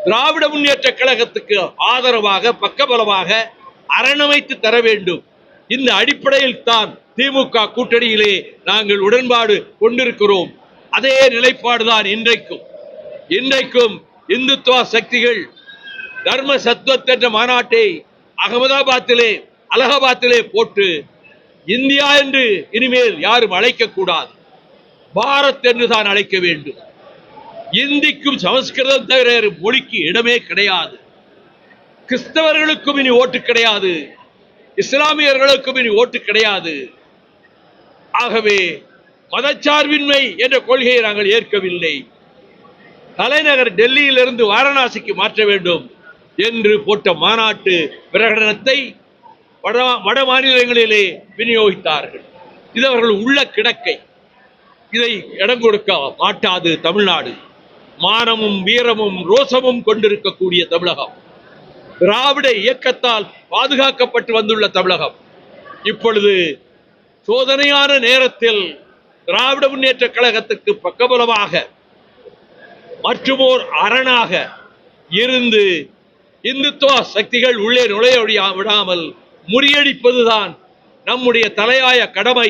திராவிட முன்னேற்ற கழகத்துக்கு ஆதரவாக பக்கபலமாக அரணமைத்து தர வேண்டும். இந்த அடிப்படையில் தான் திமுக கூட்டணியிலே நாங்கள் உடன்பாடு கொண்டிருக்கிறோம். அதே நிலைப்பாடுதான் இன்றைக்கும் இந்துத்துவ சக்திகள் தர்ம சத்வத் என்ற மாநாட்டை அலகாபாத்திலே போட்டு இந்தியா என்று இனிமேல் யாரும் அழைக்க கூடாது, பாரத் என்று தான் அழைக்க வேண்டும். இந்திக்கும் சமஸ்கிருதம் தவிர மொழிக்கு இடமே கிடையாது. கிறிஸ்தவர்களுக்கும் இனி ஓட்டு கிடையாது, இஸ்லாமியர்களுக்கும் இனி ஓட்டு கிடையாது. ஆகவே மதச்சார்பின்மை என்ற கொள்கையை நாங்கள் ஏற்கவில்லை. தலைநகர் டெல்லியிலிருந்து வாரணாசிக்கு மாற்ற வேண்டும் என்று போட்ட மாநாட்டு பிரகடனத்தை வட மாநிலங்களிலே விநியோகித்தார்கள். இது அவர்கள் உள்ள கிடக்கை. இதை இடம் கொடுக்க மாட்டாது தமிழ்நாடு. மானமும் வீரமும் ரோசமும் கொண்டிருக்கக்கூடிய தமிழகம், திராவிட இயக்கத்தால் பாதுகாக்கப்பட்டு வந்துள்ள தமிழகம், இப்பொழுது சோதனையான நேரத்தில் திராவிட முன்னேற்ற கழகத்துக்கு பக்கபலமாக மற்றுமோர் அரணாக இருந்து இந்துத்துவ சக்திகள் உள்ளே நுழைய விடாமல் முறியடிப்பதுதான் நம்முடைய தலையாய கடமை